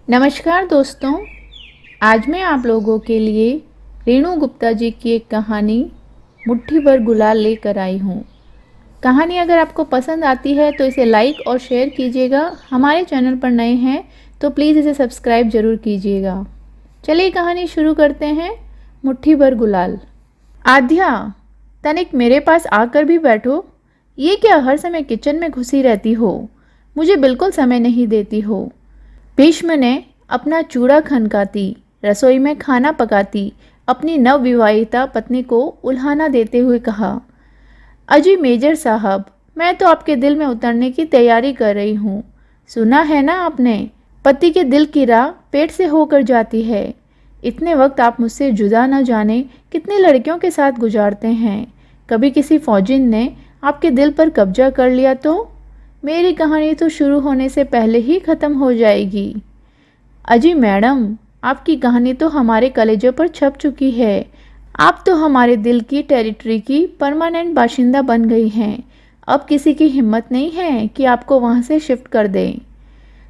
नमस्कार दोस्तों। आज मैं आप लोगों के लिए रेणु गुप्ता जी की एक कहानी मुट्ठी भर गुलाल लेकर आई हूँ। कहानी अगर आपको पसंद आती है तो इसे लाइक और शेयर कीजिएगा। हमारे चैनल पर नए हैं तो प्लीज़ इसे सब्सक्राइब ज़रूर कीजिएगा। चलिए कहानी शुरू करते हैं। मुट्ठी भर गुलाल। आध्या, तनिक मेरे पास आकर भी बैठो। ये क्या हर समय किचन में घुसी रहती हो? मुझे बिल्कुल समय नहीं देती हो। भीष्म ने अपना चूड़ा खनकाती, रसोई में खाना पकाती अपनी नवविवाहिता पत्नी को उल्हाना देते हुए कहा, अजी मेजर साहब, मैं तो आपके दिल में उतरने की तैयारी कर रही हूँ। सुना है ना आपने, पति के दिल की राह पेट से होकर जाती है। इतने वक्त आप मुझसे जुदा न जाने कितनी लड़कियों के साथ गुजारते हैं। कभी किसी फौजिन ने आपके दिल पर कब्जा कर लिया तो मेरी कहानी तो शुरू होने से पहले ही ख़त्म हो जाएगी। अजी मैडम, आपकी कहानी तो हमारे कलेजों पर छप चुकी है। आप तो हमारे दिल की टेरिटरी की परमानेंट बाशिंदा बन गई हैं। अब किसी की हिम्मत नहीं है कि आपको वहाँ से शिफ्ट कर दें।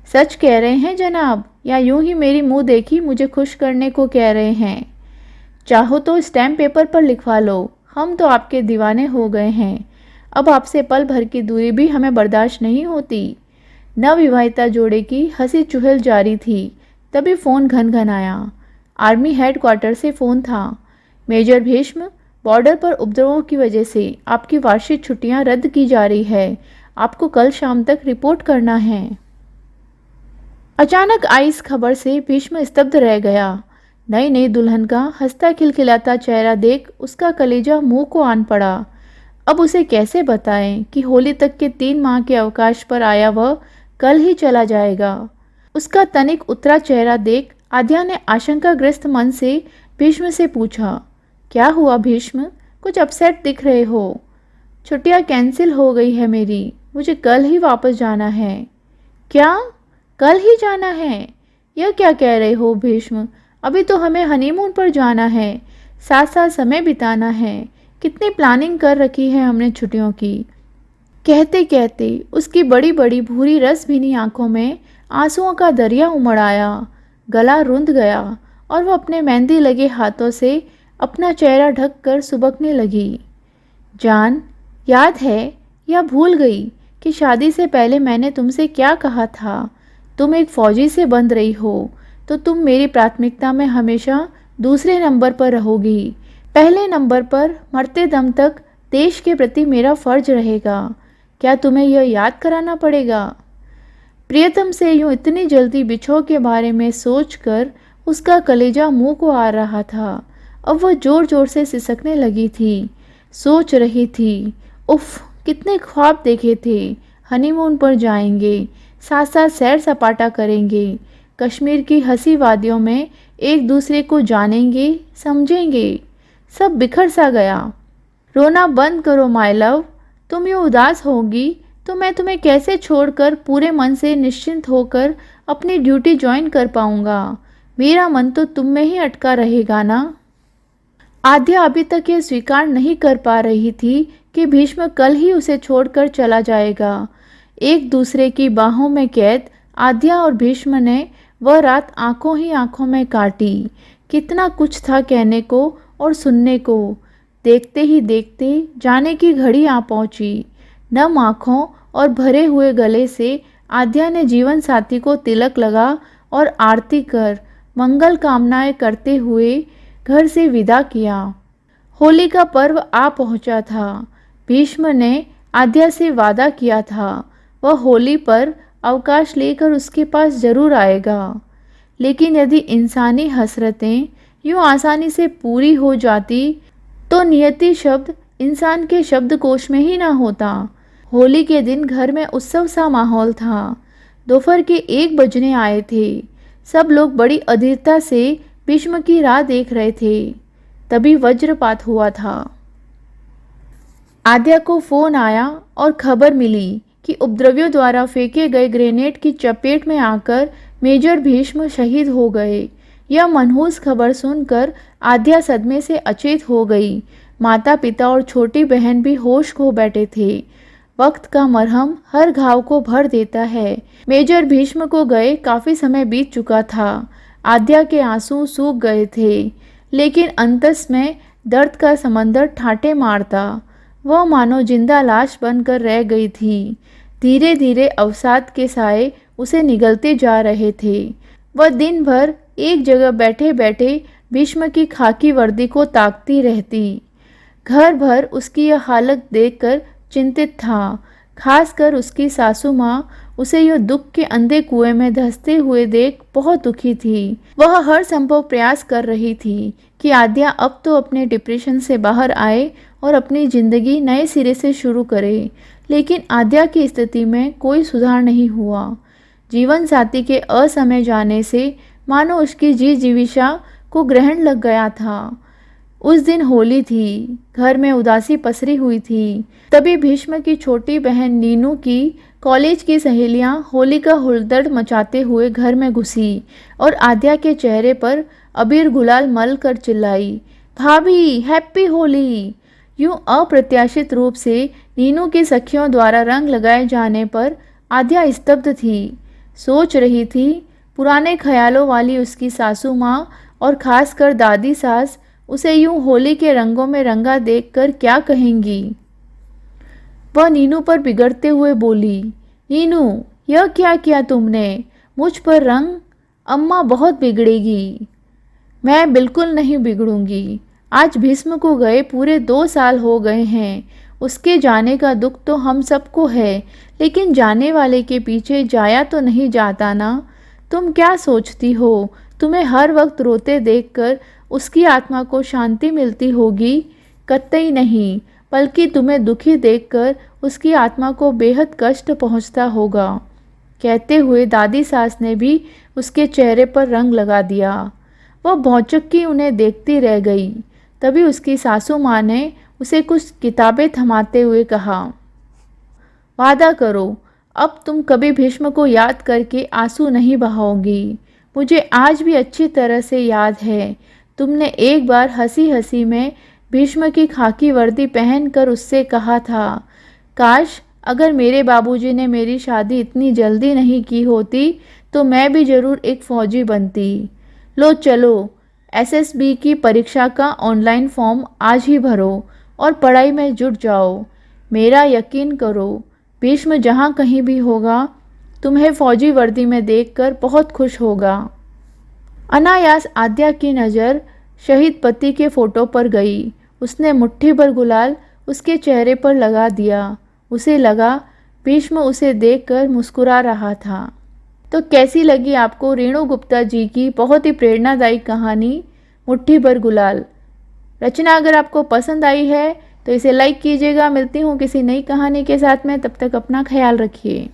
सच कह रहे हैं जनाब, या यूं ही मेरी मुंह देखी मुझे खुश करने को कह रहे हैं? चाहो तो स्टैम्प पेपर पर लिखवा लो, हम तो आपके दीवाने हो गए हैं। अब आपसे पल भर की दूरी भी हमें बर्दाश्त नहीं होती। नवविवाहिता जोड़े की हंसी चुहल जारी थी, तभी फ़ोन घन आया। आर्मी हेडक्वार्टर से फ़ोन था। मेजर भीष्म, बॉर्डर पर उपद्रवों की वजह से आपकी वार्षिक छुट्टियां रद्द की जा रही है। आपको कल शाम तक रिपोर्ट करना है। अचानक आई इस खबर से भीष्म स्तब्ध रह गया। नई नई दुल्हन का हंसता खिलखिलाता चेहरा देख उसका कलेजा मुंह को आन पड़ा। अब उसे कैसे बताएं कि होली तक के 3 माह के अवकाश पर आया वह कल ही चला जाएगा। उसका तनिक उतरा चेहरा देख आद्या ने आशंकाग्रस्त मन से भीष्म से पूछा, क्या हुआ भीष्म, कुछ अपसेट दिख रहे हो? छुट्टियां कैंसिल हो गई है मेरी, मुझे कल ही वापस जाना है। क्या? कल ही जाना है? यह क्या कह रहे हो भीष्म? अभी तो हमें हनीमून पर जाना है, साथ साथ समय बिताना है। कितनी प्लानिंग कर रखी है हमने छुट्टियों की। कहते कहते उसकी बड़ी बड़ी भूरी रस भीनी आंखों में आंसुओं का दरिया उमड़ आया। गला रुंध गया और वह अपने मेहंदी लगे हाथों से अपना चेहरा ढक कर सुबकने लगी। जान, याद है या भूल गई कि शादी से पहले मैंने तुमसे क्या कहा था? तुम एक फौजी से बंध रही हो तो तुम मेरी प्राथमिकता में हमेशा दूसरे नंबर पर रहोगी। पहले नंबर पर मरते दम तक देश के प्रति मेरा फर्ज रहेगा। क्या तुम्हें यह याद कराना पड़ेगा? प्रियतम से यूं इतनी जल्दी बिछोह के बारे में सोचकर उसका कलेजा मुंह को आ रहा था। अब वह जोर जोर से सिसकने लगी थी। सोच रही थी, उफ, कितने ख्वाब देखे थे। हनीमून पर जाएंगे, साथ साथ सैर सपाटा करेंगे, कश्मीर की हंसी वादियों में एक दूसरे को जानेंगे, समझेंगे। सब बिखर सा गया। रोना बंद करो माय लव। तुम यूँ उदास होगी तो मैं तुम्हें कैसे छोड़कर पूरे मन से निश्चिंत होकर अपनी ड्यूटी ज्वाइन कर पाऊंगा? मेरा मन तो तुम में ही अटका रहेगा ना। आद्या अभी तक यह स्वीकार नहीं कर पा रही थी कि भीष्म कल ही उसे छोड़कर चला जाएगा। एक दूसरे की बाहों में कैद आद्या और भीष्म ने वह रात आंखों ही आंखों में काटी। कितना कुछ था कहने को और सुनने को। देखते ही देखते जाने की घड़ी आ पहुंची। नम आँखों और भरे हुए गले से आद्या ने जीवन साथी को तिलक लगा और आरती कर मंगल कामनाएं करते हुए घर से विदा किया। होली का पर्व आ पहुंचा था। भीष्म ने आद्या से वादा किया था वह होली पर अवकाश लेकर उसके पास जरूर आएगा। लेकिन यदि इंसानी हसरतें यूँ आसानी से पूरी हो जाती तो नियति शब्द इंसान के शब्दकोश में ही ना होता। होली के दिन घर में उत्सव सा माहौल था। दोपहर के 1 बजने आए थे। सब लोग बड़ी अधीरता से भीष्म की राह देख रहे थे। तभी वज्रपात हुआ था। आद्या को फोन आया और खबर मिली कि उपद्रवियों द्वारा फेंके गए ग्रेनेड की चपेट में आकर मेजर भीष्म शहीद हो गए। यह मनहूस खबर सुनकर आद्या सदमे से अचेत हो गई। माता पिता और छोटी बहन भी होश खो बैठे थे। वक्त का मरहम हर घाव को भर देता है। मेजर भीष्म को गए काफी समय बीत चुका था। आद्या के आंसू सूख गए थे, लेकिन अंतस में दर्द का समंदर ठाटे मारता। वह मानो जिंदा लाश बनकर रह गई थी। धीरे धीरे अवसाद के साए उसे निगलते जा रहे थे। वह दिन भर एक जगह बैठे बैठे भीष्म की खाकी वर्दी को ताकती रहती। घर भर उसकी यह हालत देखकर चिंतित था। खासकर उसकी सासू माँ उसे यह दुख के अंधे कुएं में धंसते हुए देख बहुत दुखी थी। वह हर संभव प्रयास कर रही थी कि आद्या अब तो अपने डिप्रेशन से बाहर आए और अपनी जिंदगी नए सिरे से शुरू करे, लेकिन आद्या की स्थिति में कोई सुधार नहीं हुआ। जीवन साथी के असमय जाने से मानो उसकी जीविका को ग्रहण लग गया था। उस दिन होली थी, घर में उदासी पसरी हुई थी। तभी भीष्म की छोटी बहन नीनू की कॉलेज की सहेलियां होली का हुड़दंग मचाते हुए घर में घुसी और आद्या के चेहरे पर अबीर गुलाल मल कर चिल्लाई, भाभी हैप्पी होली। यूं अप्रत्याशित रूप से नीनू की सखियों द्वारा रंग लगाए जाने पर आद्या स्तब्ध थी। सोच रही थी पुराने ख्यालों वाली उसकी सासू माँ और खासकर दादी सास उसे यूं होली के रंगों में रंगा देखकर क्या कहेंगी। वह नीनू पर बिगड़ते हुए बोली, नीनू यह क्या किया तुमने? मुझ पर रंग? अम्मा बहुत बिगड़ेगी। मैं बिल्कुल नहीं बिगड़ूंगी। आज भीष्म को गए पूरे 2 साल हो गए हैं। उसके जाने का दुख तो हम सबको है, लेकिन जाने वाले के पीछे जाया तो नहीं जाता ना। तुम क्या सोचती हो तुम्हें हर वक्त रोते देखकर उसकी आत्मा को शांति मिलती होगी? कतई नहीं, बल्कि तुम्हें दुखी देखकर उसकी आत्मा को बेहद कष्ट पहुंचता होगा। कहते हुए दादी सास ने भी उसके चेहरे पर रंग लगा दिया। वह भौचक्की उन्हें देखती रह गई। तभी उसकी सासू माँ ने उसे कुछ किताबें थमाते हुए कहा, वादा करो अब तुम कभी भीष्म को याद करके आंसू नहीं बहाओगी। मुझे आज भी अच्छी तरह से याद है तुमने एक बार हंसी हंसी में भीष्म की खाकी वर्दी पहनकर उससे कहा था, काश अगर मेरे बाबूजी ने मेरी शादी इतनी जल्दी नहीं की होती तो मैं भी जरूर एक फौजी बनती। लो चलो, एसएसबी की परीक्षा का ऑनलाइन फॉर्म आज ही भरो और पढ़ाई में जुट जाओ। मेरा यकीन करो भीष्म जहाँ कहीं भी होगा तुम्हें फौजी वर्दी में देखकर बहुत खुश होगा। अनायास आद्या की नज़र शहीद पति के फोटो पर गई। उसने मुट्ठी भर गुलाल उसके चेहरे पर लगा दिया। उसे लगा भीष्म उसे देखकर मुस्कुरा रहा था। तो कैसी लगी आपको रेणु गुप्ता जी की बहुत ही प्रेरणादायी कहानी मुट्ठी भर गुलाल? रचना अगर आपको पसंद आई है तो इसे लाइक कीजिएगा। मिलती हूँ किसी नई कहानी के साथ में, तब तक अपना ख्याल रखिए।